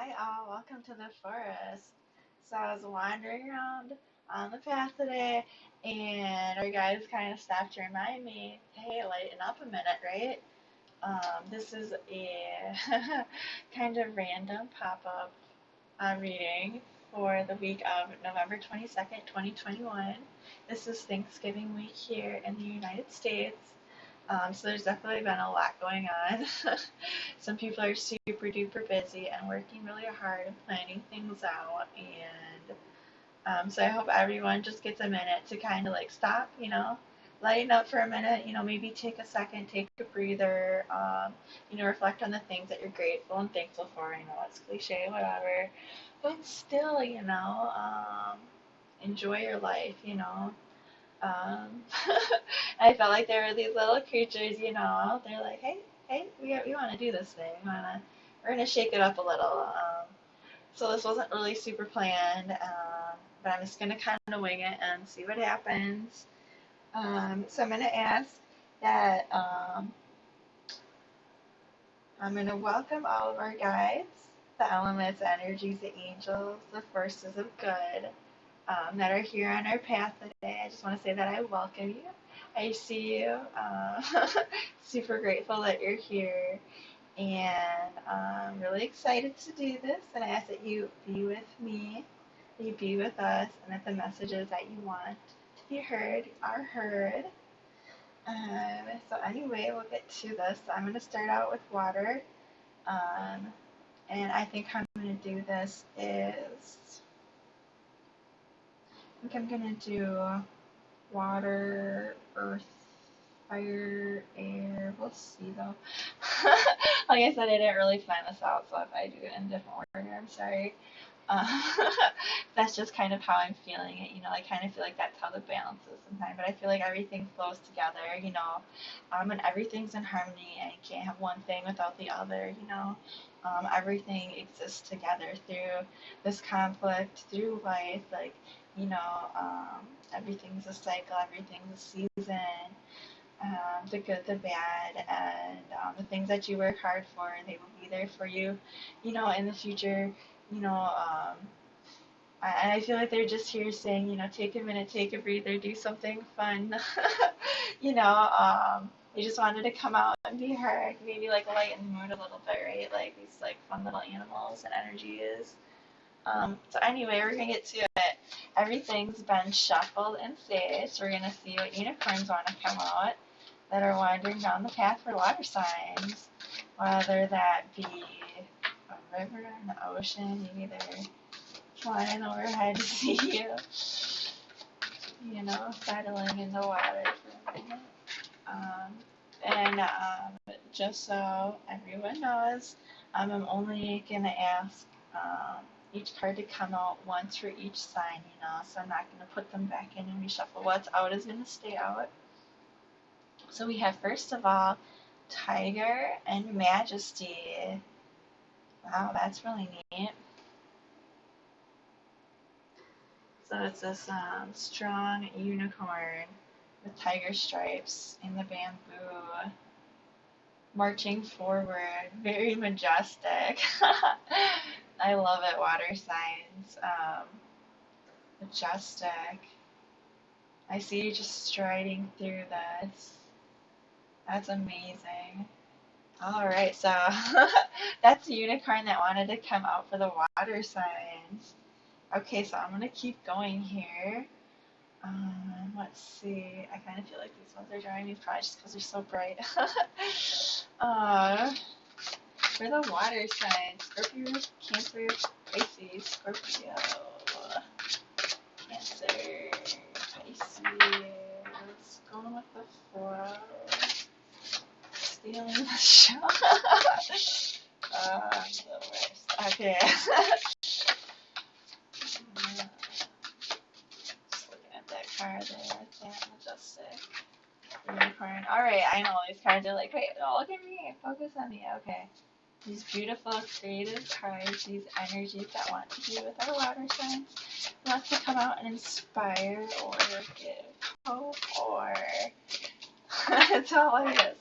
Hi all, welcome to the forest. So I was wandering around on the path today and our guides kind of stopped to remind me, hey, lighten up a minute, right? This is a kind of random pop-up reading for the week of November 22nd, 2021. This is Thanksgiving week here in the United States. So there's definitely been a lot going on. Some people are super duper busy and working really hard and planning things out. And so I hope everyone just gets a minute to kind of like stop, lighten up for a minute, maybe take a second, take a breather, reflect on the things that you're grateful and thankful for. I know it's cliche, whatever, but still, enjoy your life. Um, I felt like there were these little creatures, they're like, hey, we want to do this thing. We're gonna shake it up a little. So this wasn't really super planned, but I'm just gonna kind of wing it and see what happens. So I'm gonna ask that I'm gonna welcome all of our guides, the elements, the energies, the angels, the forces of good that are here on our path today. I just want to say that I welcome you. I see you. Super grateful that you're here. And I'm really excited to do this. And I ask that you be with me, that you be with us, and that the messages that you want to be heard are heard. So anyway, we'll get to this. So I'm going to start out with water. And I think how I'm going to do this is I'm gonna do water, earth, fire, air. We'll see though. Like I said, I didn't really plan this out, so if I do it in different order, I'm sorry. Uh, that's just kind of how I'm feeling it. I kind of feel like that's how the balance is sometimes, but I feel like everything flows together. And everything's in harmony, and you can't have one thing without the other. Everything exists together through this conflict, through life, you know, everything's a cycle, everything's a season, the good, the bad, and the things that you work hard for, they will be there for you, in the future. You know, um, I feel like they're just here saying, take a minute, take a breather, do something fun. you know, they just wanted to come out and be heard, maybe like lighten the mood a little bit, right? Like these like fun little animals and energy is. So anyway, we're gonna get to it. Everything's been shuffled and staged. We're gonna see what unicorns want to come out that are wandering down the path for water signs, whether that be a river, an ocean, maybe they're flying overhead to see you, settling in the water for a minute. Just so everyone knows, I'm only gonna ask each card to come out once for each sign, so I'm not going to put them back in and reshuffle. What's out is going to stay out. So we have, first of all, Tiger and Majesty. Wow, that's really neat. So it's this strong unicorn with tiger stripes in the bamboo, marching forward, very majestic. I love it, water signs. Majestic. I see you just striding through this. That's amazing. All right, so that's a unicorn that wanted to come out for the water signs. Okay, so I'm gonna keep going here. Let's see. I kind of feel like these ones are drawing me probably just because they're so bright. uh, for the water signs, Scorpio, Cancer, Pisces, Scorpio, Cancer, Pisces, going with the flow, stealing the show. The worst. Okay. Just looking at that card there, that majestic unicorn. Alright, I know these cards are like, wait, no, look at me, focus on me. Okay. These beautiful, creative cards, these energies that want to be with our water signs, want to come out and inspire or give hope or that's all it is.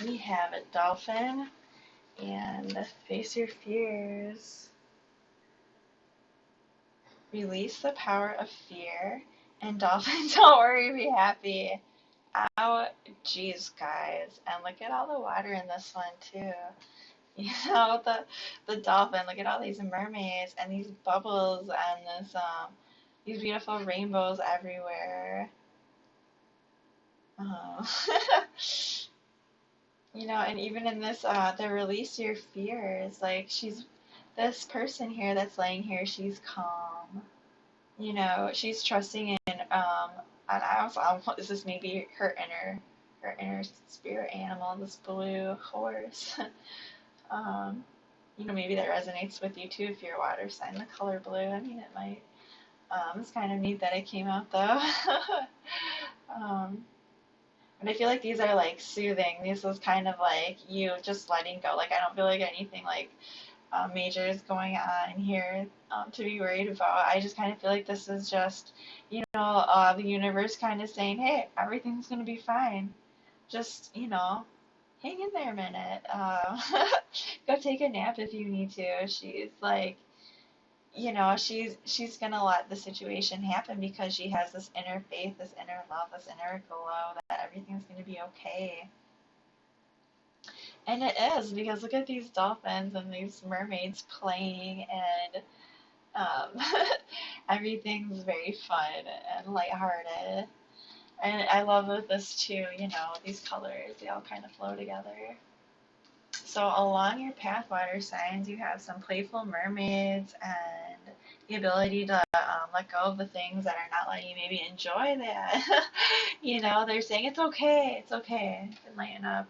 We have a dolphin And face your fears. Release the power of fear. And dolphin, don't worry, be happy. Oh, geez, guys. And look at all the water in this one, too. You know, the dolphin, look at all these mermaids and these bubbles and this these beautiful rainbows everywhere. Um, you know, and even in this the release your fears, like this person here that's laying here, she's calm. You know, she's trusting in and I also is this maybe her inner spirit animal, this blue horse. um you know, maybe that resonates with you too if you're a water sign, the color blue. I mean, it might. It's kind of neat that it came out though. um but I feel like these are like soothing. This is kind of like you just letting go. Like I don't feel like anything like major is going on here to be worried about. I just kind of feel like this is just, you know, the universe kind of saying, hey, everything's going to be fine. Just, you know, hang in there a minute. Go take a nap if you need to. She's like, you know, she's going to let the situation happen because she has this inner faith, this inner love, this inner glow that everything's going to be okay. And it is, because look at these dolphins and these mermaids playing, and everything's very fun and lighthearted. And I love with this too, you know, these colors, they all kind of flow together. So along your path, water signs, you have some playful mermaids and the ability to let go of the things that are not letting you maybe enjoy that. You know, they're saying it's okay, and lighten up.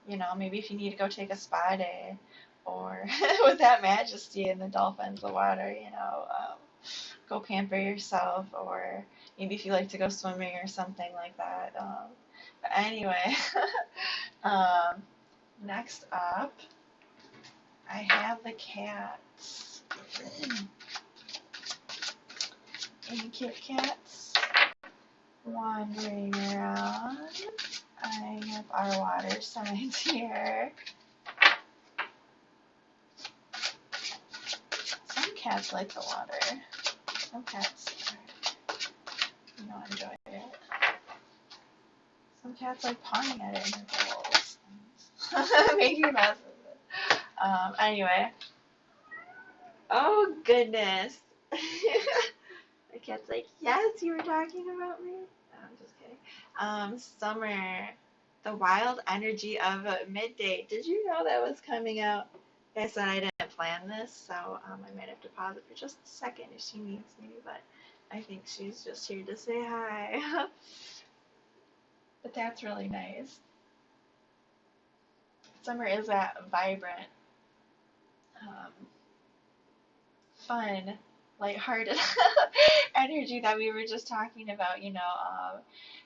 You know, maybe if you need to go take a spa day, or with that majesty and the dolphins, the water, you know, go pamper yourself, or maybe if you like to go swimming or something like that. But anyway, um, next up, I have the cats. And Kit Kats wandering around. I have our water signs here. Some cats like the water. Some cats, you know, enjoy it. Some cats like pawing at it in their bowls. Making messes of it. Anyway. Oh, goodness. The cat's like, yes, you were talking about me? No, I'm just kidding. Summer. The wild energy of midday. Did you know that was coming out? Like I said, I didn't plan this, so I might have to pause it for just a second if she needs me, but I think she's just here to say hi. But that's really nice. Summer is that vibrant, um, fun, lighthearted energy that we were just talking about. You know,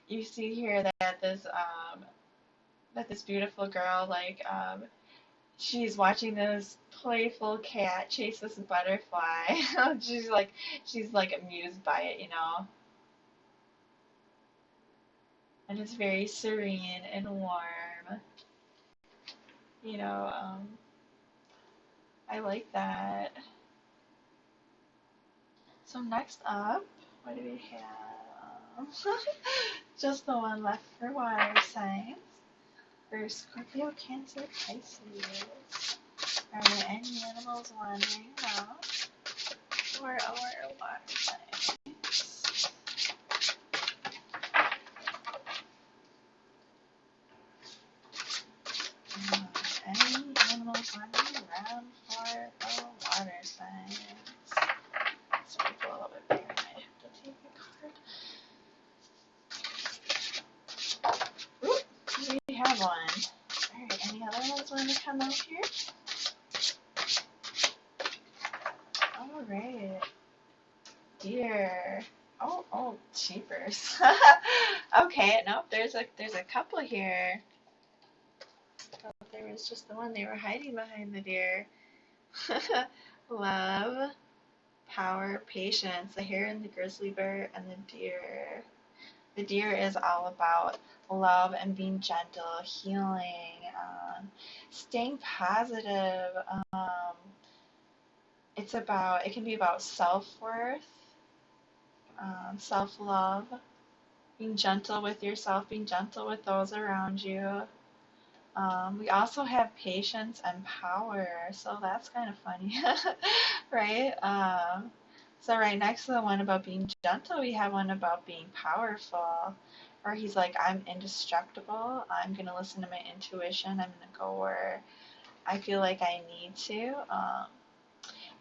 you see here that this beautiful girl, like, she's watching this playful cat chase this butterfly. she's like amused by it, you know. And it's very serene and warm. You know, I like that. So next up, what do we have? Just the one left for water signs. For Scorpio, Cancer, Pisces. Are there any animals wandering out for our water signs? Any animals wandering around for our water signs? This might go a little bit bigger. I might have to take a card. Oop, we have one. Alright, any other ones want to come out here? Alright. Deer. Oh, cheapers. Okay, nope, there's a couple here. Thought there was just the one. They were hiding behind the deer. Love, power, patience, the hare and the grizzly bear and the deer. The deer is all about love and being gentle, healing, on. Staying positive. It can be about self-worth, self-love, being gentle with yourself, being gentle with those around you. We also have patience and power, so that's kind of funny, right? So right next to the one about being gentle, we have one about being powerful, where he's like, I'm indestructible. I'm gonna listen to my intuition. I'm gonna go where I feel like I need to.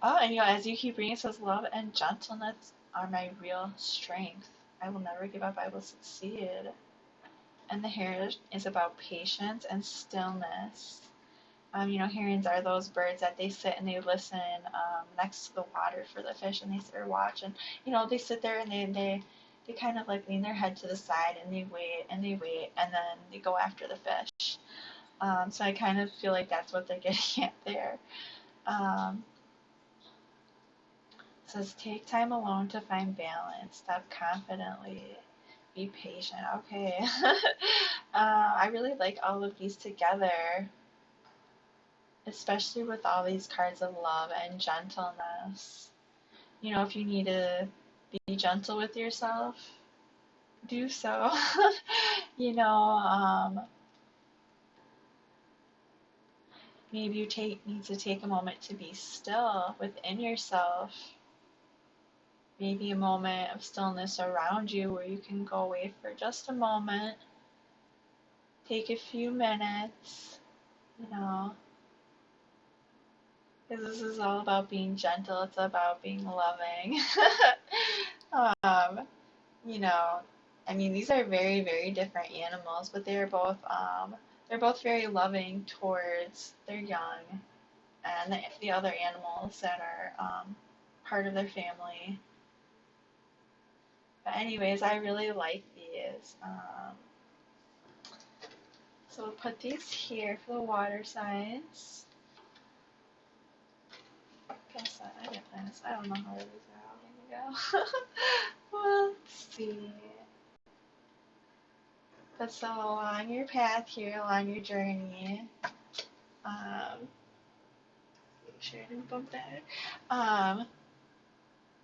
And as you keep reading, it says, love and gentleness are my real strength. I will never give up. I will succeed. And the hare is about patience and stillness. Herons are those birds that they sit and they listen next to the water for the fish, and they sit or watch, and they sit there and they kind of like lean their head to the side and they wait and they wait, and then they go after the fish. So I kind of feel like that's what they're getting at there. It says, take time alone to find balance. Step confidently. Be patient. Okay. I really like all of these together, especially with all these cards of love and gentleness. If you need to be gentle with yourself, do so. Maybe you need to take a moment to be still within yourself. Maybe a moment of stillness around you where you can go away for just a moment. Take a few minutes, because this is all about being gentle. It's about being loving. These are very, very different animals, but they're both very loving towards their young and the other animals that are part of their family. But anyways, I really like these. So we'll put these here for the water signs. Guess I didn't plan this. I don't know how these are all going to go. Let's see. But so along your path here, along your journey, make sure I didn't bump that.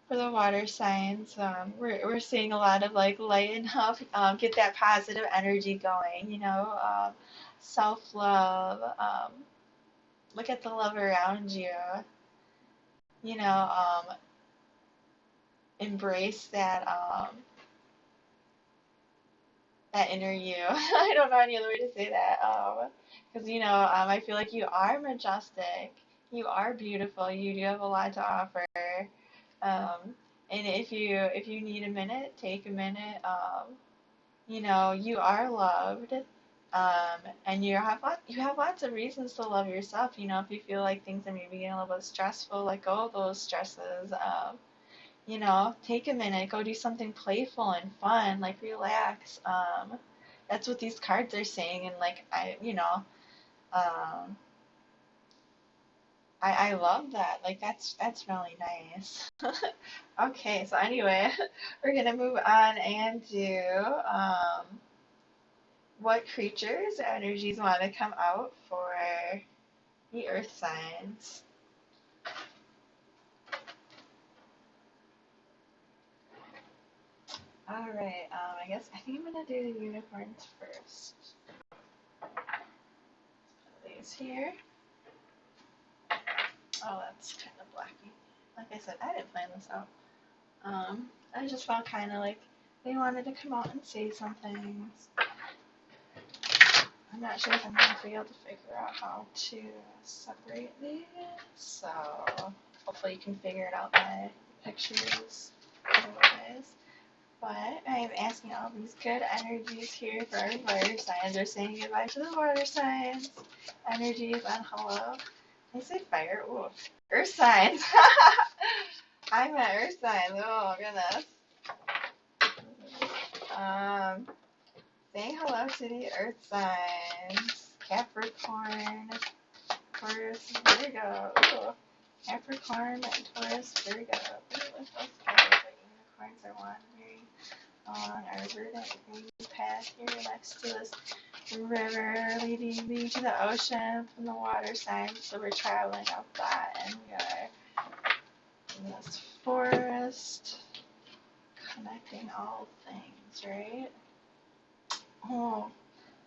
For the water signs, we're seeing a lot of like lighten up, get that positive energy going, self-love, look at the love around you, embrace that inner you. I don't know any other way to say that, because I feel like you are majestic, you are beautiful, you do have a lot to offer. And if you need a minute, take a minute. You are loved, and you have lots of reasons to love yourself. If you feel like things are maybe getting a little bit stressful, let go of those stresses. Take a minute, go do something playful and fun, like relax. That's what these cards are saying, and like I love that. Like that's really nice. Okay, so anyway, we're gonna move on and do what creatures or energies want to come out for the earth signs. Alright, I think I'm gonna do the unicorns first. Put these here. Oh, that's kind of blacky. Like I said, I didn't plan this out. I just felt kind of like they wanted to come out and say something. I'm not sure if I'm going to be able to figure out how to separate these, so hopefully you can figure it out by pictures otherwise. But I am asking all these good energies here for our water signs. They're saying goodbye to the water signs. Energies on hello. I say fire. Ooh. Earth signs. I'm at earth signs. Oh, goodness. Saying hello to the earth signs. Capricorn, Taurus, Virgo. Ooh. Capricorn, Taurus, Virgo. Ooh, what's those guys? The unicorns are wandering along our verdant green path here next to us. river leading me to the ocean from the water sign. So we're traveling up that, and we are in this forest, connecting all things, right? Oh,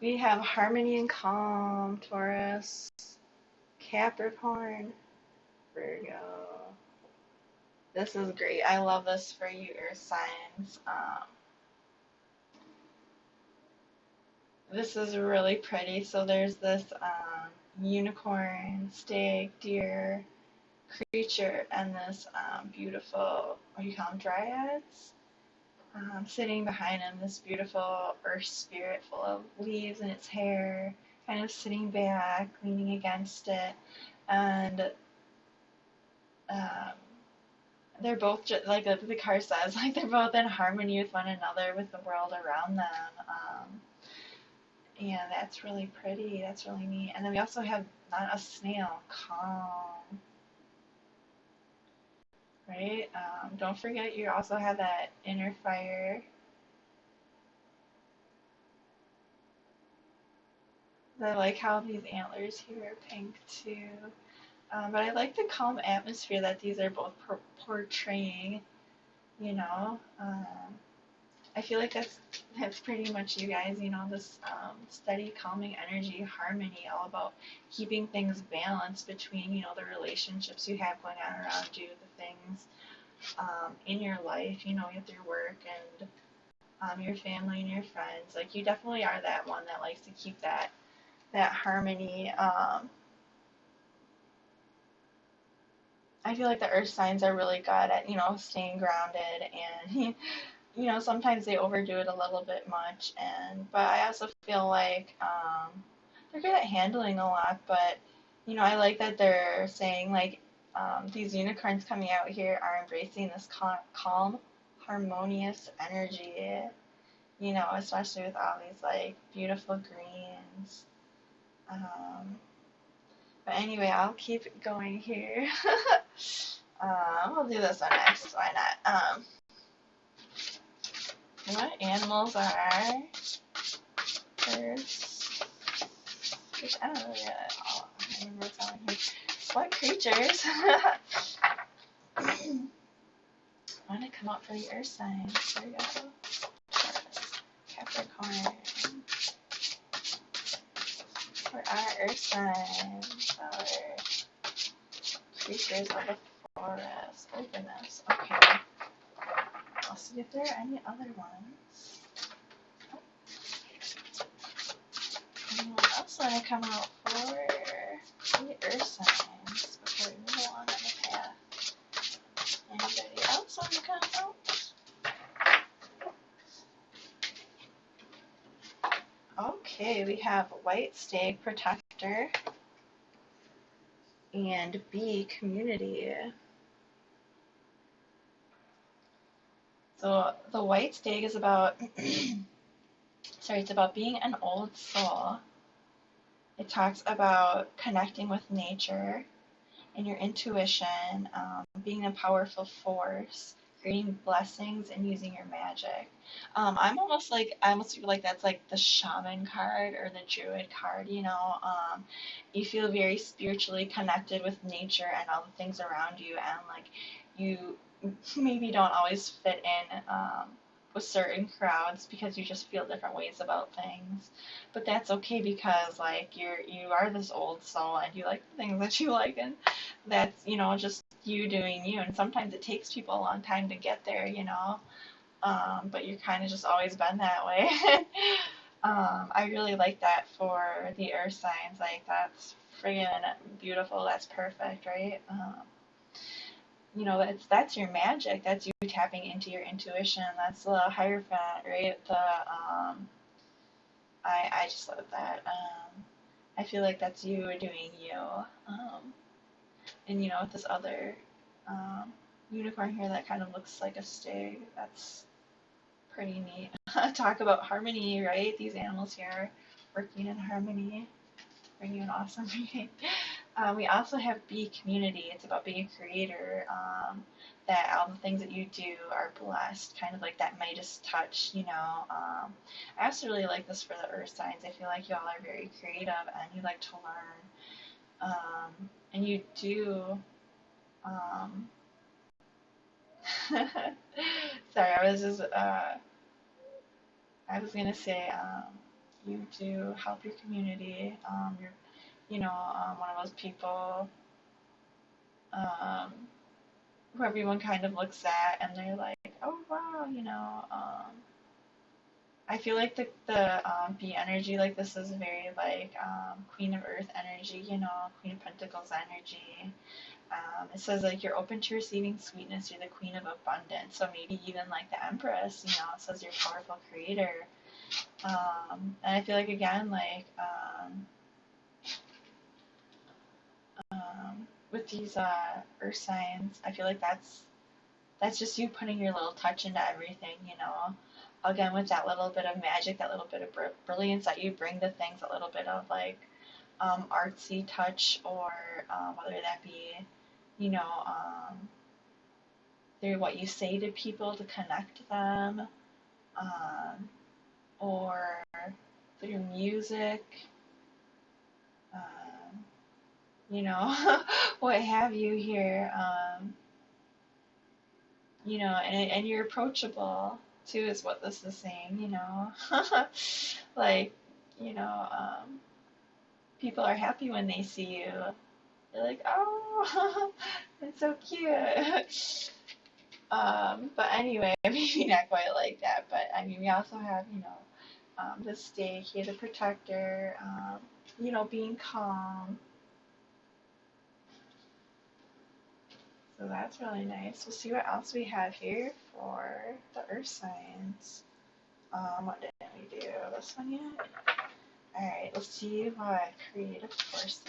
we have harmony and calm, Taurus, Capricorn, Virgo. This is great. I love this for you, Earth signs. This is really pretty. So there's this unicorn, stag, deer creature, and this beautiful, what do you call them, dryads? Sitting behind him, this beautiful earth spirit full of leaves in its hair, kind of sitting back, leaning against it, and um, they're both just like the card says, like they're both in harmony with one another, with the world around them. And that's really pretty. That's really neat. And then we also have not a snail, calm, right? Don't forget you also have that inner fire. I like how these antlers here are pink too. But I like the calm atmosphere that these are both portraying, you know. I feel like that's pretty much you guys, you know, this steady, calming energy, harmony, all about keeping things balanced between, you know, the relationships you have going on around you, the things in your life, you know, with your work and your family and your friends. Like, you definitely are that one that likes to keep that harmony. I feel like the earth signs are really good at, you know, staying grounded and you know, sometimes they overdo it a little bit much, but I also feel like they're good at handling a lot. But you know, I like that they're saying like these unicorns coming out here are embracing this calm, harmonious energy. You know, especially with all these like beautiful greens. Um, but anyway, I'll keep going here. We'll do this one next. Why not? What animals are first? Which I don't really remember what's on here. What creatures want to come up for the earth signs? There we go. Taurus, Capricorn. For our earth signs, our creatures of the forest. Openness. Okay. I'll see if there are any other ones. Anyone else want to come out for the earth signs before we move along on the path? Anybody else want to come out? Okay, we have white stag protector and bee community. So the white stag is about it's about being an old soul. It talks about connecting with nature and your intuition, being a powerful force, creating blessings, and using your magic. I almost feel like that's like the shaman card or the druid card, you know. You feel very spiritually connected with nature and all the things around you, and like you maybe don't always fit in with certain crowds because you just feel different ways about things. But that's okay because like you are this old soul and you like the things that you like, and that's, you know, just you doing you. And sometimes it takes people a long time to get there, you know. But you've kind of just always been that way. I really like that for the earth signs. Like, that's friggin' beautiful. That's perfect, right? You know, that's your magic. That's you tapping into your intuition. That's the Hierophant, right? I just love that. I feel like that's you doing you. And you know, with this other unicorn here that kind of looks like a stag, that's pretty neat. Talk about harmony, right? These animals here working in harmony. Bring you an awesome reading. We also have be community. It's about being a creator. That all the things that you do are blessed, kind of like that Midas touch, you know. I also really like this for the earth signs. I feel like you all are very creative and you like to learn. And you do. Um, sorry, I was gonna say, you do help your community. You're, one of those people, um, who everyone kind of looks at and they're like, oh wow, I feel like the bee energy, like this is very like Queen of Earth energy, Queen of Pentacles energy. It says like you're open to receiving sweetness, you're the Queen of Abundance. So maybe even like the Empress, it says you're a powerful creator. And I feel like again, like with these earth signs, I feel like that's just you putting your little touch into everything, Again, with that little bit of magic, that little bit of brilliance that you bring to things, a little bit of like artsy touch, or whether that be, through what you say to people to connect them, or through music, um, what have you here, and you're approachable too, is what this is saying, like, people are happy when they see you. They're like, oh, it's so cute. But anyway, maybe not quite like that. But I mean, we also have, the stake here, the protector, being calm. So that's really nice. We'll see what else we have here for the earth signs. What didn't we do? This one yet? Alright, let's see what creative forces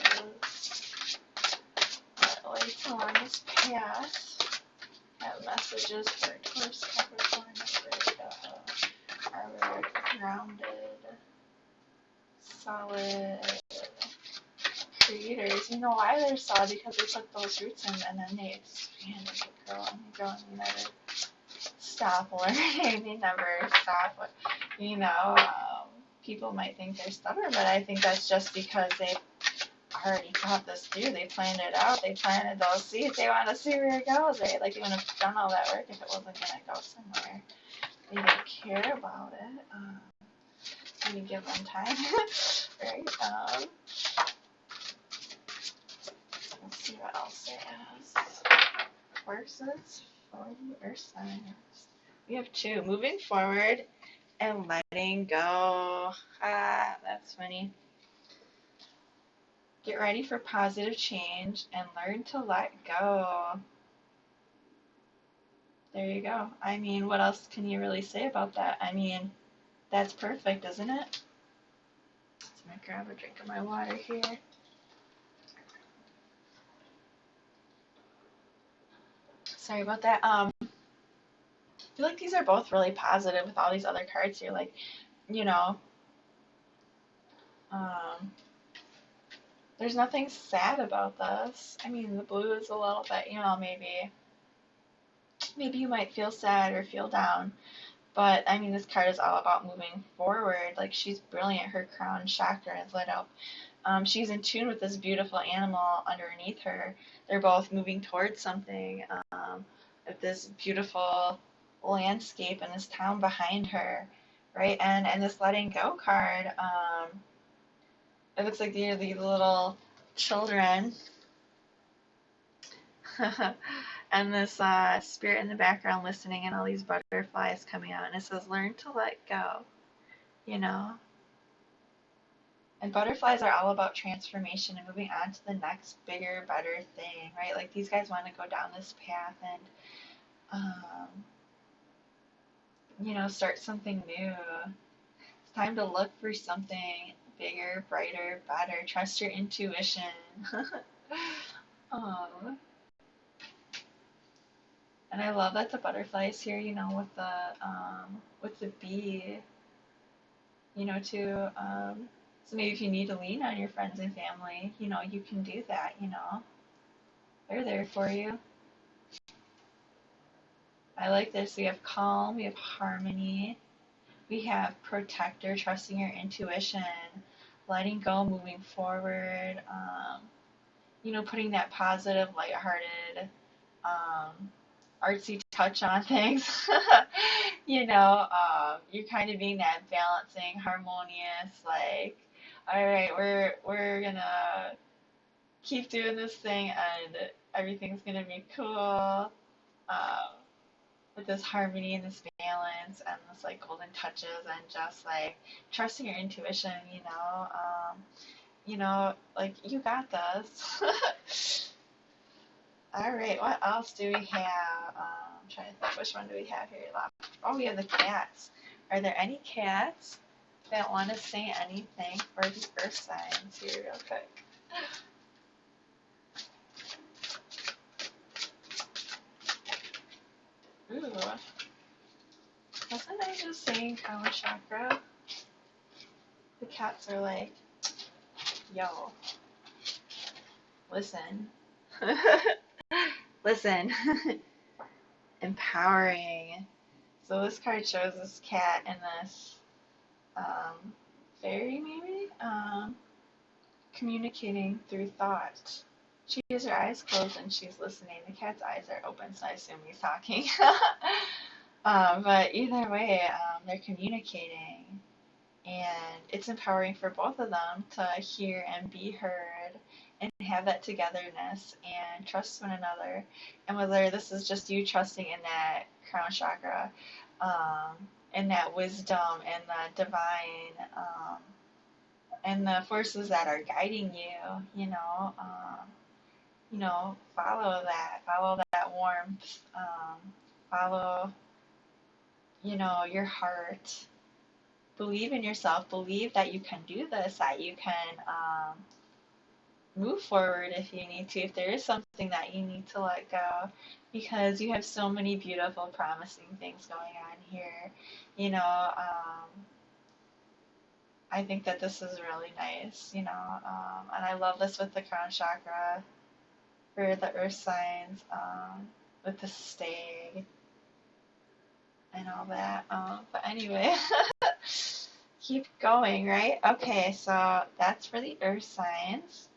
that lights along this path have messages for Taurus, Capricorn, are grounded, solid creators. You know why they're solid? Because they took those roots in and then they expanded, they grow and they grow and they never stop learning. They never stop. People might think they're stubborn, but I think that's just because they already thought this through. They planned it out. They planted those seeds. They want to see where it goes, right? Like, they wouldn't have done all that work if it wasn't going to go somewhere. They didn't care about it. Let me give them time, right? Let's see what else it has. Forces for the earth signs. We have two. Moving forward and letting go. That's funny. Get ready for positive change and learn to let go. There you go. I mean, what else can you really say about that? I mean, that's perfect, isn't it? I'm going to grab a drink of my water here. Sorry about that. I feel like these are both really positive with all these other cards here. Like, um, there's nothing sad about this. I mean, the blue is a little bit, maybe you might feel sad or feel down. But I mean, this card is all about moving forward. Like, she's brilliant. Her crown chakra is lit up. She's in tune with this beautiful animal underneath her. They're both moving towards something. With this beautiful landscape and this town behind her, right? And this letting go card. It looks like they're the little children. And this spirit in the background listening, and all these butterflies coming out, and it says learn to let go, and butterflies are all about transformation and moving on to the next bigger, better thing, right? Like, these guys want to go down this path and start something new. It's time to look for something bigger, brighter, better. Trust your intuition. Oh. And I love that the butterflies here, with the bee, to So maybe if you need to lean on your friends and family, you can do that, They're there for you. I like this. We have calm, we have harmony, we have protector, trusting your intuition, letting go, moving forward, putting that positive, lighthearted, artsy touch on things. You're kind of being that balancing, harmonious, like, all right, we're gonna keep doing this thing, and everything's gonna be cool. With this harmony and this balance and this like golden touches and just like trusting your intuition, like you got this. All right, what else do we have? I'm trying to think, which one do we have here left? Oh, we have the cats. Are there any cats that want to say anything for the earth signs here real quick? Ooh. Wasn't I just saying Crown Chakra? The cats are like, yo, listen. Listen. Empowering. So this card shows this cat and this fairy, maybe? Communicating through thought. She has her eyes closed and she's listening. The cat's eyes are open, so I assume he's talking. But either way, they're communicating. And it's empowering for both of them to hear and be heard and have that togetherness and trust one another. And whether this is just you trusting in that crown chakra, and that wisdom and the divine, and the forces that are guiding you, follow that warmth, follow, your heart. Believe in yourself. Believe that you can do this, that you can move forward if you need to, if there is something that you need to let go, because you have so many beautiful, promising things going on here. I think that this is really nice, and I love this with the crown chakra for the earth signs, with the stag and all that. But anyway, keep going, right? Okay, so that's for the earth signs.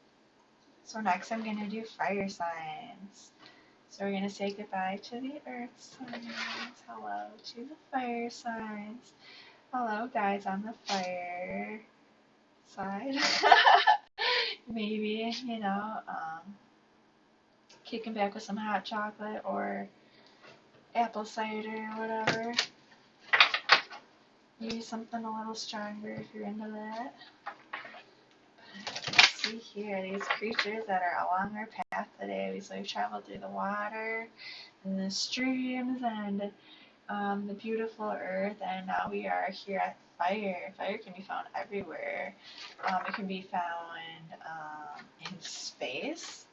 So next I'm going to do fire signs. So we're going to say goodbye to the earth signs. Hello to the fire signs. Hello guys on the fire side. Maybe, kicking back with some hot chocolate or apple cider or whatever. Maybe something a little stronger if you're into that. Let's see here, these creatures that are along our path today. So we've traveled through the water and the streams and the beautiful earth, and now we are here at fire. Fire can be found everywhere. It can be found in space,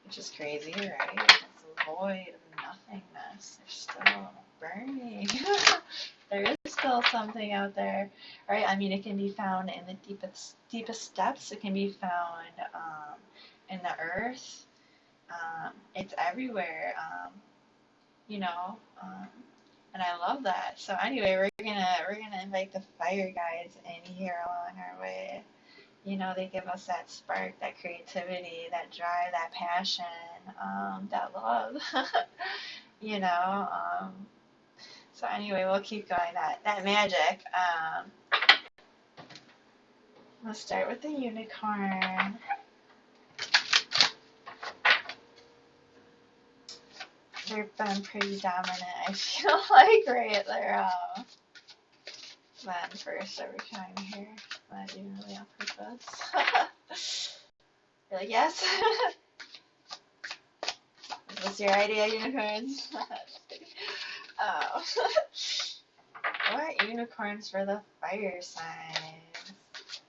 which is crazy, right? It's a void of nothingness. They're still burning. There is still something out there, right? I mean, it can be found in the deepest depths. It can be found in the earth. It's everywhere. And I love that. So anyway, we're gonna invite the fire guides in here along our way. They give us that spark, that creativity, that drive, that passion, that love. So anyway, we'll keep going. That magic. Let's start with the unicorn. They've been pretty dominant, I feel like, right? They're then first every time here. Not even really on purpose. You're like, yes? Is this your idea, unicorns? Oh. What unicorns for the fire signs?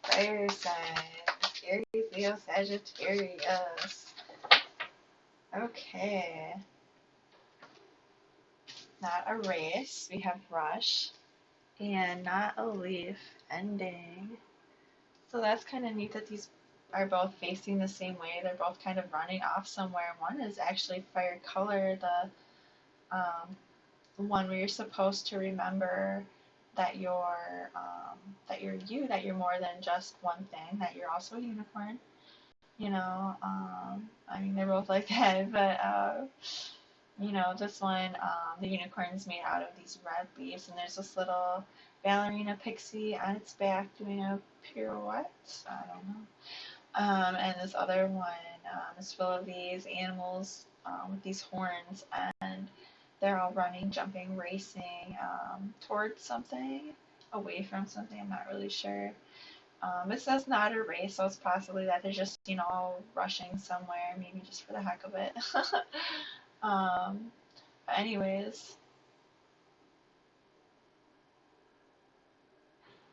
Fire signs. Aries, Leo, Sagittarius. Okay. Not a race. We have rush. And not a leaf ending. So that's kind of neat that these are both facing the same way. They're both kind of running off somewhere. One is actually fire color, the one where you're supposed to remember that that you're more than just one thing, that you're also a unicorn. I mean, they're both like that, but this one, the unicorn's made out of these red leaves, and there's this little ballerina pixie on its back doing a pirouette. I don't know. And this other one is full of these animals with these horns, and they're all running, jumping, racing towards something, away from something. I'm not really sure. It says not a race, so it's possibly that they're just, all rushing somewhere, maybe just for the heck of it. But anyways,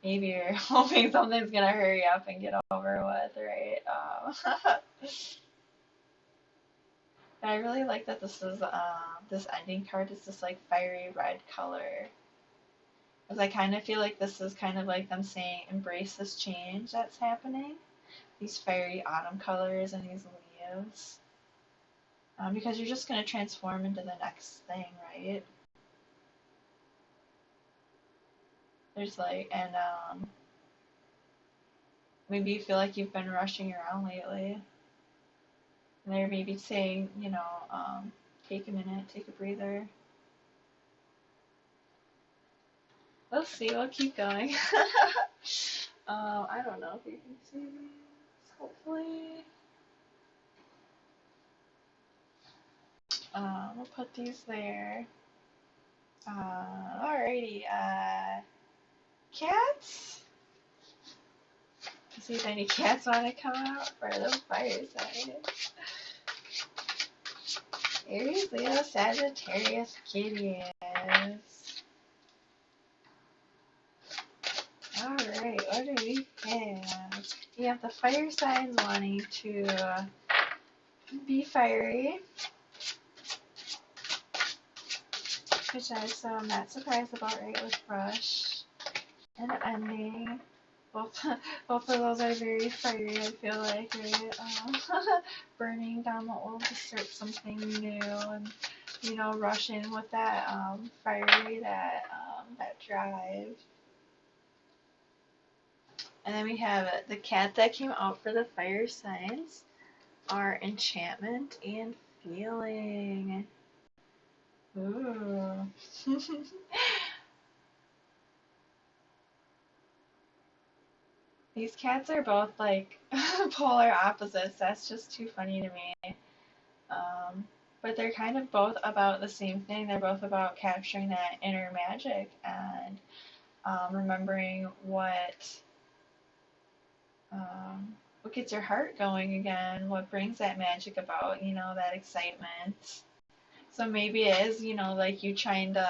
maybe you're hoping something's gonna hurry up and get over with, right? But I really like that this ending card is this like fiery red color. Because I kind of feel like this is kind of like them saying, embrace this change that's happening. These fiery autumn colors and these leaves. Because you're just going to transform into the next thing, right? There's and maybe you feel like you've been rushing around lately. And they're maybe saying, take a minute, take a breather. We'll see, we'll keep going. I don't know if you can see these, hopefully. We'll put these there. Alrighty, cats? See if any cats want to come out for the fireside. Aries, Leo, Sagittarius, kitties. Alright, what do we have? We have the fire signs wanting to be fiery, which I'm not surprised about, right, with rush and ending. Both of those are very fiery, I feel like, right? Burning down the old to start something new, and rush in with that fiery, that drive. And then we have the cat that came out for the fire signs are enchantment and feeling. Ooh. These cats are both like polar opposites. That's just too funny to me. But they're kind of both about the same thing. They're both about capturing that inner magic and remembering what gets your heart going again, what brings that magic about, that excitement. So maybe it is, like you trying to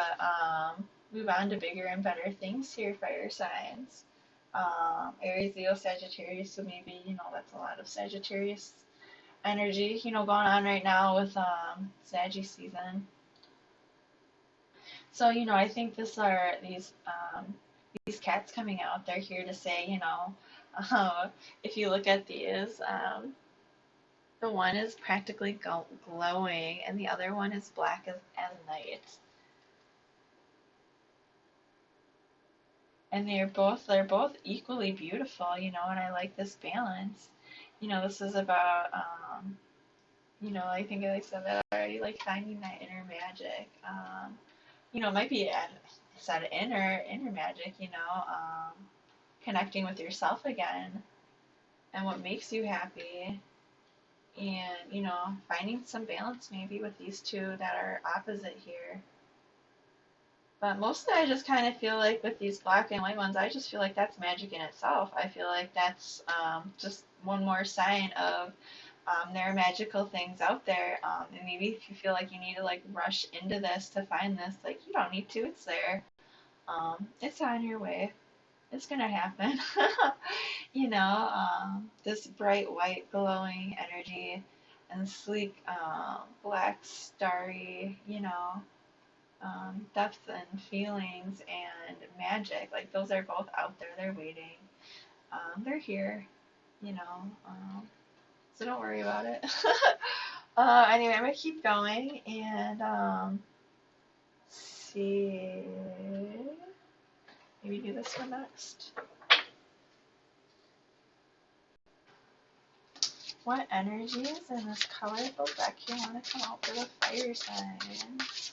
move on to bigger and better things here, fire signs. Aries, Leo, Sagittarius, so maybe, that's a lot of Sagittarius energy, going on right now with Saggy season. So, I think these cats coming out, they're here to say, if you look at these, the one is practically glowing, and the other one is black as night. And they're both equally beautiful, and I like this balance. This is about, I think I said that already, like finding that inner magic. It might be, I said inner magic, connecting with yourself again and what makes you happy. And, finding some balance maybe with these two that are opposite here. But mostly I just kind of feel like with these black and white ones, I just feel like that's magic in itself. I feel like that's just one more sign of there are magical things out there. And maybe if you feel like you need to like rush into this to find this, like you don't need to, it's there. It's on your way. It's gonna happen. This bright white glowing energy and sleek black starry, depth and feelings and magic. Like those are both out there. They're waiting. they're here, you know, so don't worry about it. Anyway, I'm gonna keep going and see. Maybe do this one next. What energies in this colorful deck you want to come out for the fire signs?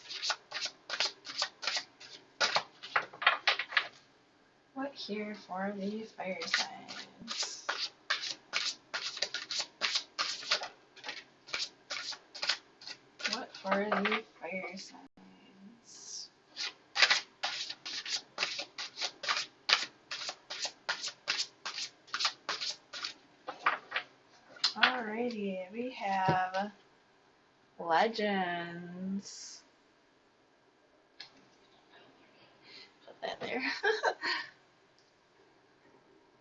What here for the fire signs? What for the fire signs? Alrighty, we have legends. Put that there.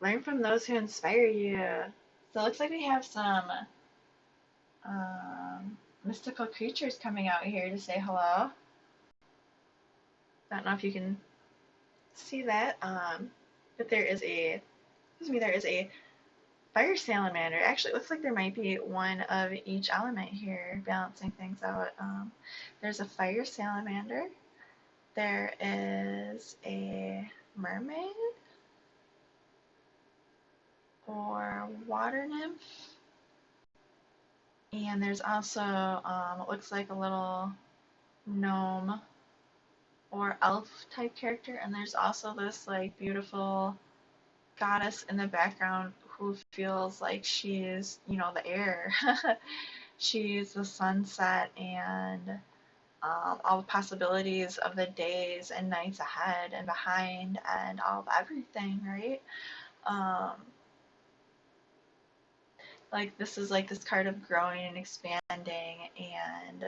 Learn from those who inspire you. So it looks like we have some mystical creatures coming out here to say hello. Don't know if you can see that, but there is a fire salamander. Actually, it looks like there might be one of each element here, balancing things out. There's a fire salamander. There is a mermaid or water nymph. And there's also, it looks like a little gnome or elf type character. And there's also this like beautiful goddess in the background who feels like she's, you know, the air. She's the sunset and all the possibilities of the days and nights ahead and behind and all of everything, right? Like this is like this card of growing and expanding and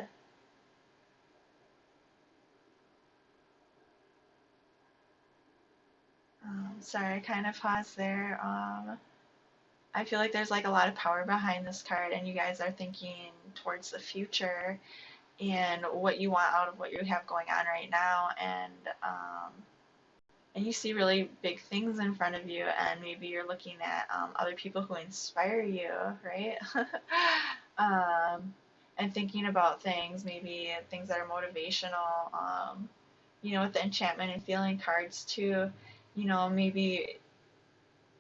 sorry, I kind of paused there. I feel like there's like a lot of power behind this card and you guys are thinking towards the future and what you want out of what you have going on right now and you see really big things in front of you and maybe you're looking at other people who inspire you, right? And thinking about things, maybe things that are motivational, you know, with the enchantment and feeling cards too, you know, maybe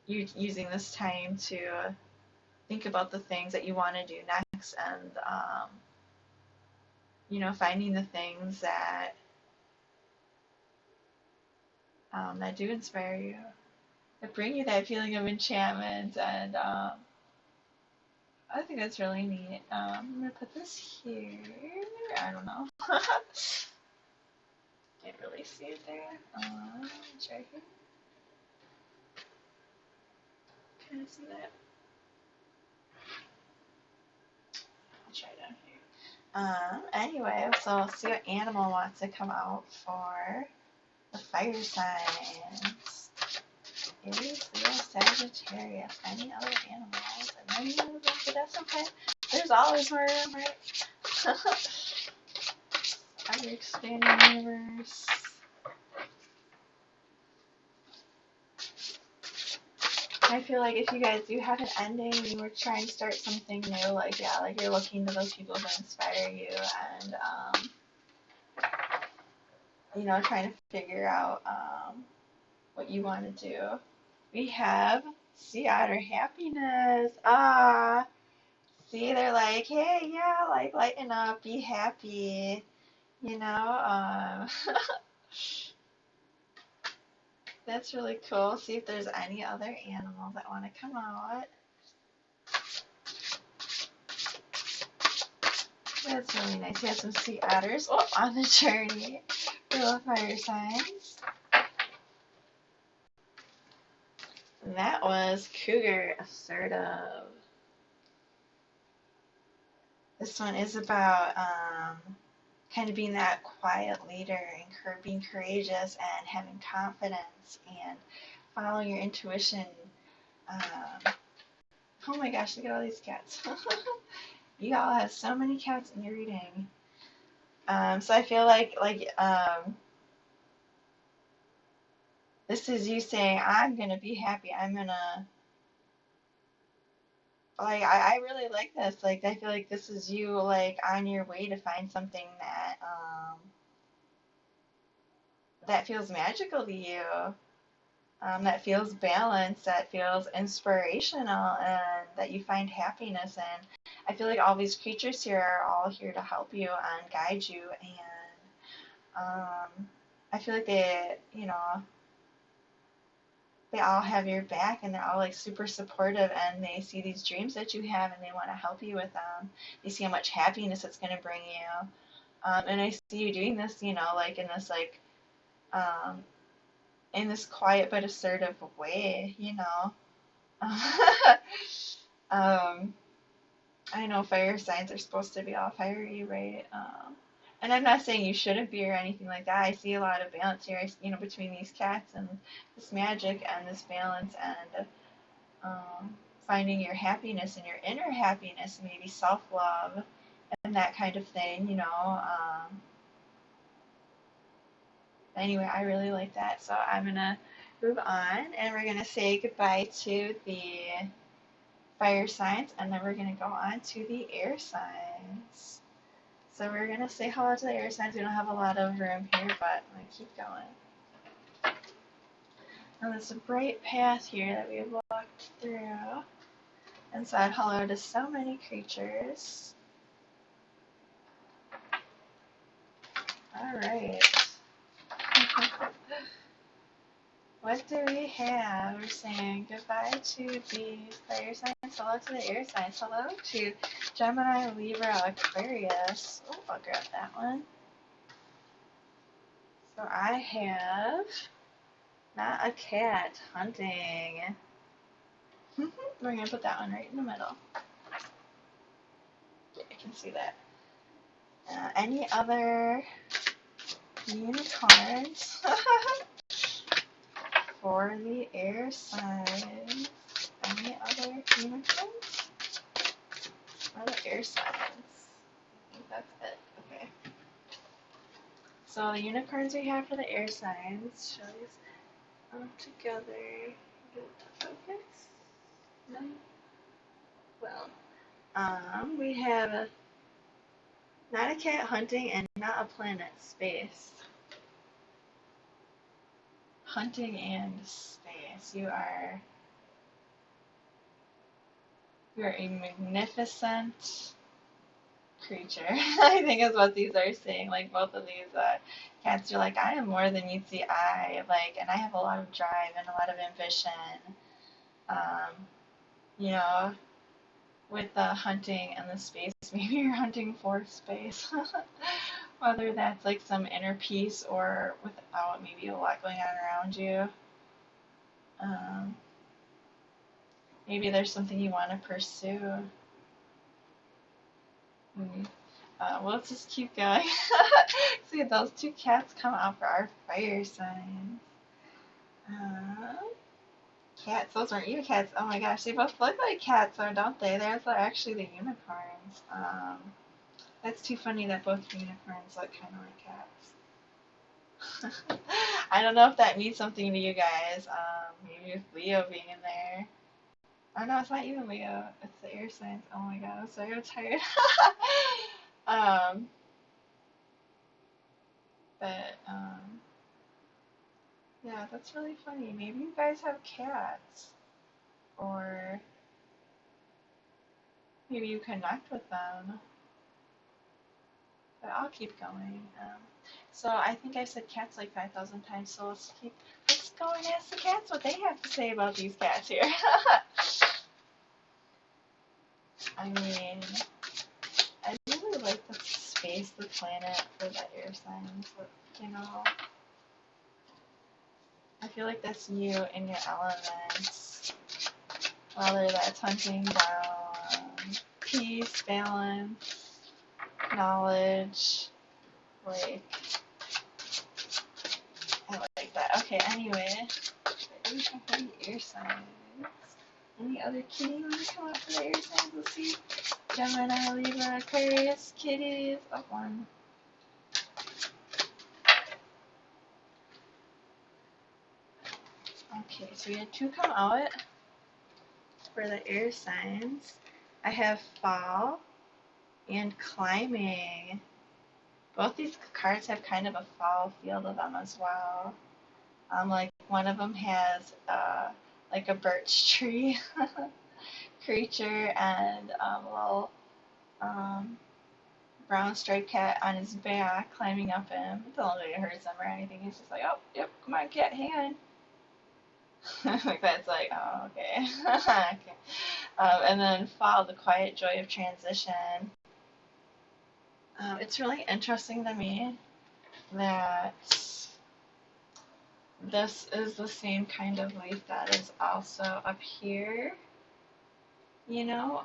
you're using this time to think about the things that you want to do next and, you know, finding the things that that do inspire you, that bring you that feeling of enchantment and I think that's really neat. I'm gonna put this here. I don't know. Can't really see it there. It's right here. Can I see that? I'll try down here. Anyway, so let's see what animal wants to come out for the fire signs. Aries, Leo, Sagittarius. Any other animals? And then you but that's okay. There's always more room, right? Ever expanding universe. I feel like if you guys do have an ending, you were trying to start something new, like, yeah, like you're looking to those people who inspire you and, you know, trying to figure out what you want to do. We have Sea Otter Happiness. See, they're like, hey, yeah, like, lighten up, be happy, you know, that's really cool. See if there's any other animals that want to come out. That's really nice. We have some sea otters on the journey for the fire signs. And that was Cougar Assertive. This one is about kind of being that quiet leader and being courageous and having confidence and following your intuition. Oh my gosh, look at all these cats. You all have so many cats in your reading. So I feel like this is you saying, I'm going to be happy. I'm going to like I really like this. Like I feel like this is you like on your way to find something that feels magical to you, that feels balanced, that feels inspirational, and that you find happiness in. I feel like all these creatures here are all here to help you and guide you, and I feel like they all have your back, and they're all like super supportive, and they see these dreams that you have, and they want to help you with them. They see how much happiness it's going to bring you. And I see you doing this, like um, in this quiet but assertive way. um, I know fire signs are supposed to be all fiery, right? And I'm not saying you shouldn't be or anything like that. I see a lot of balance here, between these cats and this magic and this balance, and finding your happiness and your inner happiness, maybe self-love and that kind of thing. Anyway, I really like that. So I'm going to move on, and we're going to say goodbye to the fire signs, and then we're going to go on to the air signs. So we're going to say hello to the air signs. We don't have a lot of room here, but I'm going to keep going. Now there's a bright path here that we've walked through, and said hello to so many creatures. All right. What do we have? We're saying goodbye to the fire signs, hello to the air signs, hello to Gemini, Libra, Aquarius. Oh, I'll grab that one. So I have not a cat, hunting. We're going to put that one right in the middle. Yeah, I can see that. Any other unicorns for the air signs? Any other unicorns for the air signs? I think that's it. Okay. So the unicorns we have for the air signs. Show these together. Get it to focus. No. Well, we have not a cat, hunting, and not a planet, space. Hunting and space. You're a magnificent creature. I think is what these are saying. Like both of these cats are like, I am more than meets the eye. Like, and I have a lot of drive and a lot of ambition. You know, with the hunting and the space, maybe you're hunting for space. Whether that's like some inner peace or without maybe a lot going on around you. Maybe there's something you want to pursue. Well, let's just keep going. See, those two cats come out for our fire signs. Cats, those aren't you cats. Oh my gosh, they both look like cats, though, don't they? There's actually the unicorns. That's too funny that both unicorns look kind of like cats. I don't know if that means something to you guys. Maybe with Leo being in there. Oh no, it's not even Leo. It's the air signs. Oh my god, I'm so tired. But yeah, that's really funny. Maybe you guys have cats, or maybe you connect with them. But I'll keep going. So I think I said cats like 5,000 times. So let's go and ask the cats what they have to say about these cats here. I mean, I really like the space, the planet for the air signs. But, I feel like that's you in your elements. Whether that's hunting down, peace, balance, knowledge, like, I like that. Okay, anyway, we have the air signs. Any other kitty want to come up for the air signs? Let's see. Gemini, Libra, Aquarius, kitties. Oh, one. Okay, so we had two come out for the air signs. I have fall and climbing. Both these cards have kind of a fall feel to them as well. Like one of them has like a birch tree creature and a little um, brown striped cat on his back climbing up him. It doesn't look like it hurts him or anything. He's just like, oh, yep, come on, cat, hang on. Like that's like, oh, okay. Okay. And then fall, the quiet joy of transition. It's really interesting to me that this is the same kind of leaf that is also up here, you know,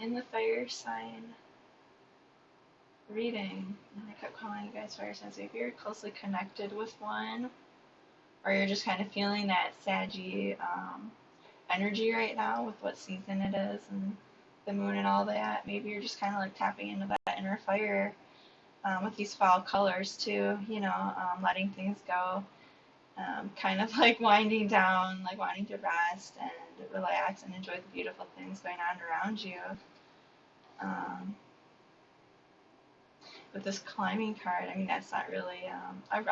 in the fire sign reading. And I kept calling you guys fire signs. If you're closely connected with one, or you're just kind of feeling that saggy energy right now with what season it is and the moon and all that, maybe you're just kind of like tapping into that inner fire with these fall colors too, you know, letting things go. Kind of like winding down, like wanting to rest and relax and enjoy the beautiful things going on around you. Um, with this climbing card, I mean, that's not really, I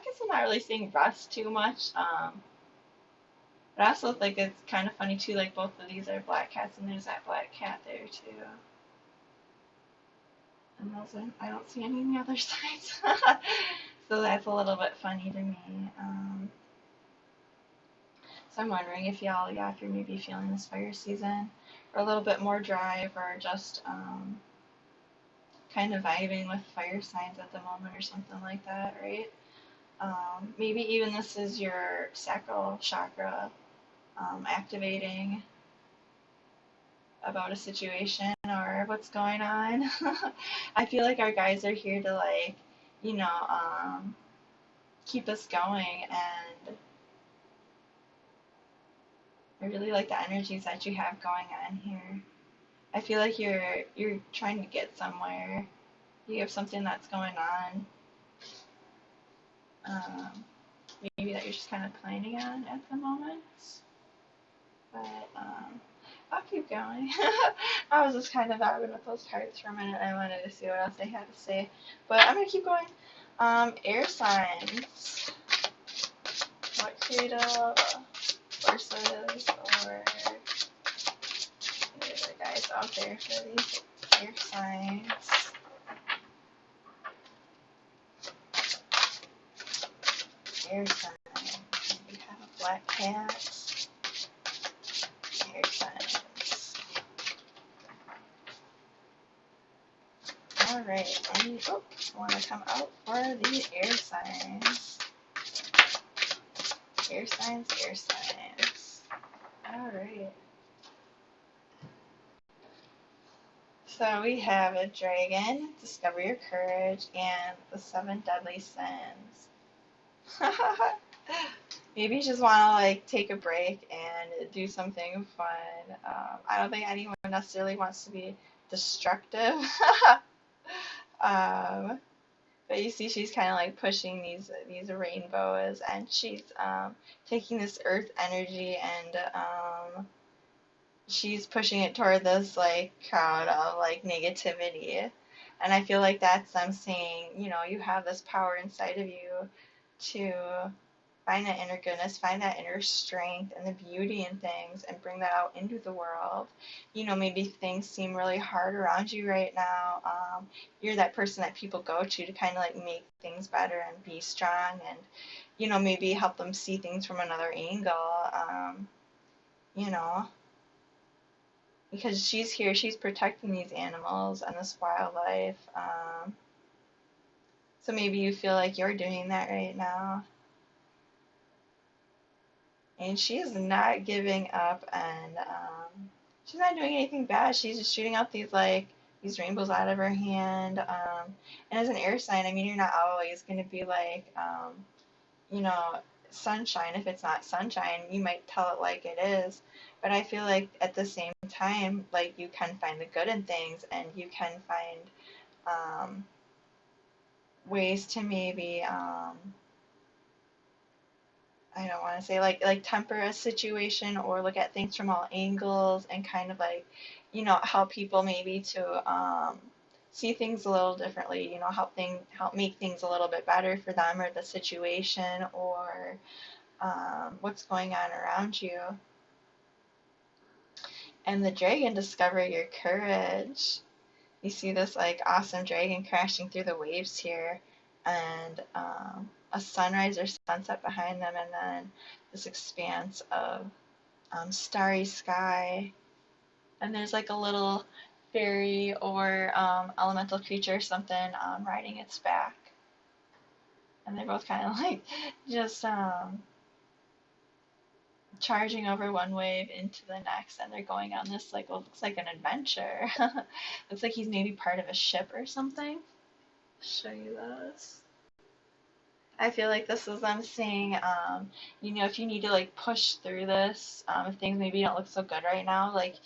guess I'm not really seeing rest too much. But I also think it's kind of funny too, like both of these are black cats and there's that black cat there too. And those are, I don't see any other sides. So that's a little bit funny to me. So I'm wondering if y'all, yeah, if you're maybe feeling this fire season, or a little bit more drive, or just kind of vibing with fire signs at the moment, or something like that, right? Maybe even this is your sacral chakra activating about a situation or what's going on. I feel like our guides are here to like, you know, keep us going, and I really like the energies that you have going on here. I feel like you're trying to get somewhere. You have something that's going on. Um, Maybe that you're just kind of planning on at the moment. But I'll keep going. I was just kind of vibing with those cards for a minute. I wanted to see what else they had to say. But I'm going to keep going. Air signs. What creative forces or any other guys out there for these air signs? Air signs. We have a black cat. Air signs. Alright, and I want to come out for the air signs. Air signs, air signs. Alright. So we have a dragon, discover your courage, and the 7 deadly sins. Maybe you just want to like take a break and do something fun. I don't think anyone necessarily wants to be destructive. But you see she's kind of like pushing these rainbows, and she's taking this earth energy and she's pushing it toward this like crowd of like negativity. And I feel like that's them saying, you know, you have this power inside of you to find that inner goodness, find that inner strength and the beauty in things and bring that out into the world. You know, maybe things seem really hard around you right now. You're that person that people go to kind of like make things better and be strong and, you know, maybe help them see things from another angle, you know, because she's here, she's protecting these animals and this wildlife. So maybe you feel like you're doing that right now. And she is not giving up, and she's not doing anything bad. She's just shooting out these rainbows out of her hand. And as an air sign, I mean, you're not always going to be like, you know, sunshine. If it's not sunshine, you might tell it like it is. But I feel like at the same time, like you can find the good in things, and you can find ways to maybe I don't want to say like temper a situation or look at things from all angles and kind of like, help people maybe to see things a little differently, help make things a little bit better for them or the situation or what's going on around you. And the dragon, discover your courage. You see this like awesome dragon crashing through the waves here, and a sunrise or sunset behind them, and then this expanse of starry sky. And there's like a little fairy or elemental creature or something riding its back. And they're both kind of like just charging over one wave into the next, and they're going on this like what looks like an adventure. Looks like he's maybe part of a ship or something. Show you this. I feel like this is them saying, if you need to like push through this, if things maybe don't look so good right now, like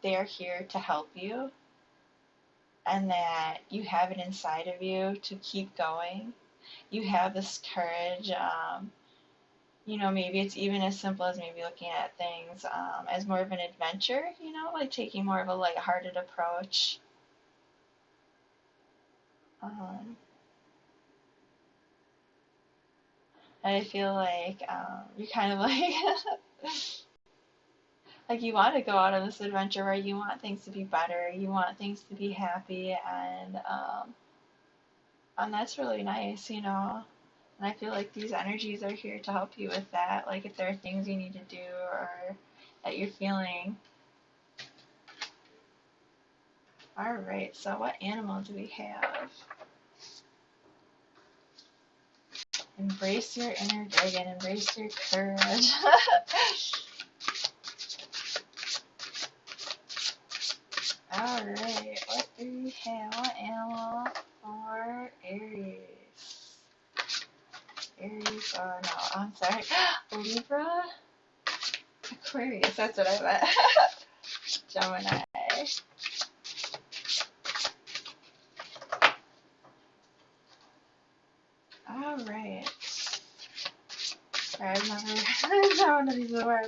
they're here to help you, and that you have it inside of you to keep going. You have this courage. Maybe it's even as simple as maybe looking at things as more of an adventure, like taking more of a lighthearted approach. And I feel like you're kind of like, like you want to go out on this adventure where you want things to be better, you want things to be happy, and that's really nice, And I feel like these energies are here to help you with that. Like if there are things you need to do or that you're feeling. All right, so what animal do we have? Embrace your inner dragon, embrace your courage. All right, what do we have? What animal for Aries? Aries, oh no, I'm sorry. Libra? Aquarius, that's what I meant. Gemini. Alright. I've never done one of these before.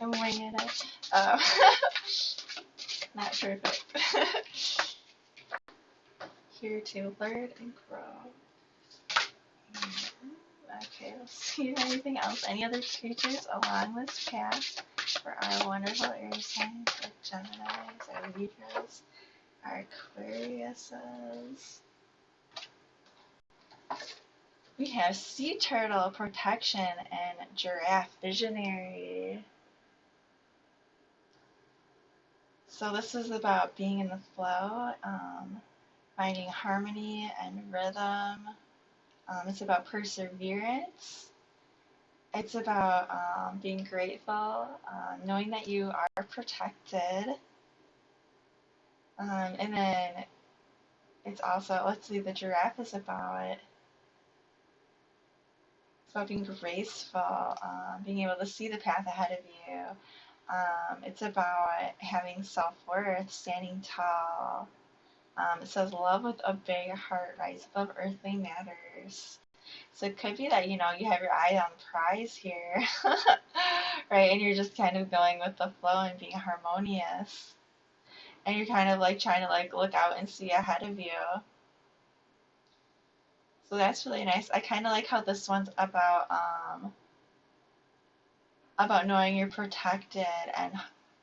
I'm winging it. Not perfect. Here to learn and grow. Okay, let's see if anything else. Any other creatures along this path for our wonderful air signs, our Geminis, our Libras, our Aquariuses. We have sea turtle, protection, and giraffe, visionary. So this is about being in the flow, finding harmony and rhythm. It's about perseverance. It's about being grateful, knowing that you are protected. And then it's also, let's see, the giraffe is about being graceful, being able to see the path ahead of you. It's about having self-worth, standing tall. It says love with a big heart, rise above earthly matters. So it could be that, you have your eye on the prize here, right? And you're just kind of going with the flow and being harmonious. And you're kind of like trying to like look out and see ahead of you. So that's really nice. I kind of like how this one's about knowing you're protected and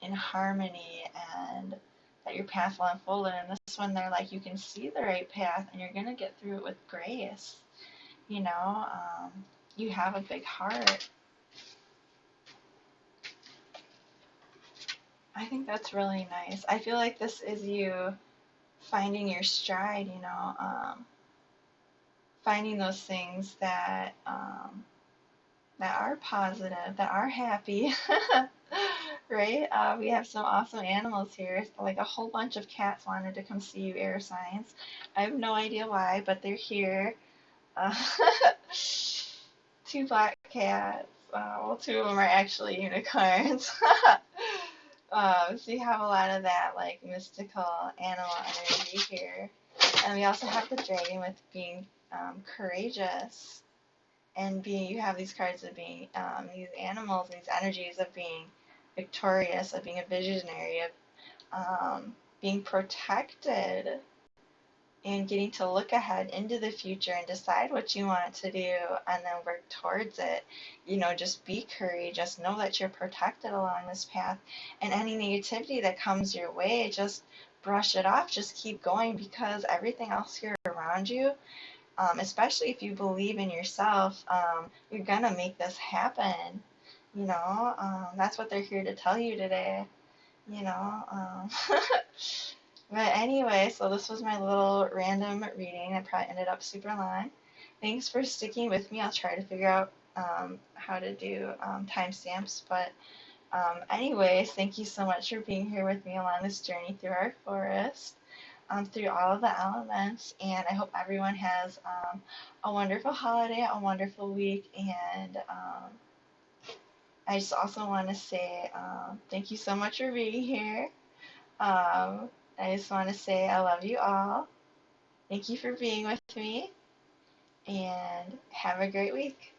in harmony and that your path will unfold. And in this one, they're like, you can see the right path and you're going to get through it with grace. You have a big heart. I think that's really nice. I feel like this is you finding your stride, finding those things that are positive, that are happy, right? We have some awesome animals here. Like a whole bunch of cats wanted to come see you, air signs. I have no idea why, but they're here. 2 black cats. Well, 2 of them are actually unicorns. So you have a lot of that like mystical animal energy here. And we also have the dragon with being courageous. and being, you have these cards of being these animals, these energies of being victorious, of being a visionary, of being protected, and getting to look ahead into the future and decide what you want to do and then work towards it. Just be courageous. Know that you're protected along this path. And any negativity that comes your way, just brush it off. Just keep going, because everything else here around you, especially if you believe in yourself, you're going to make this happen. That's what they're here to tell you today. you know. Um, but anyway, so this was my little random reading. It probably ended up super long. Thanks for sticking with me. I'll try to figure out how to do timestamps. But anyways, thank you so much for being here with me along this journey through our forest, through all of the elements. And I hope everyone has a wonderful holiday, a wonderful week, and I just also want to say thank you so much for being here. I just want to say I love you all. Thank you for being with me, and have a great week.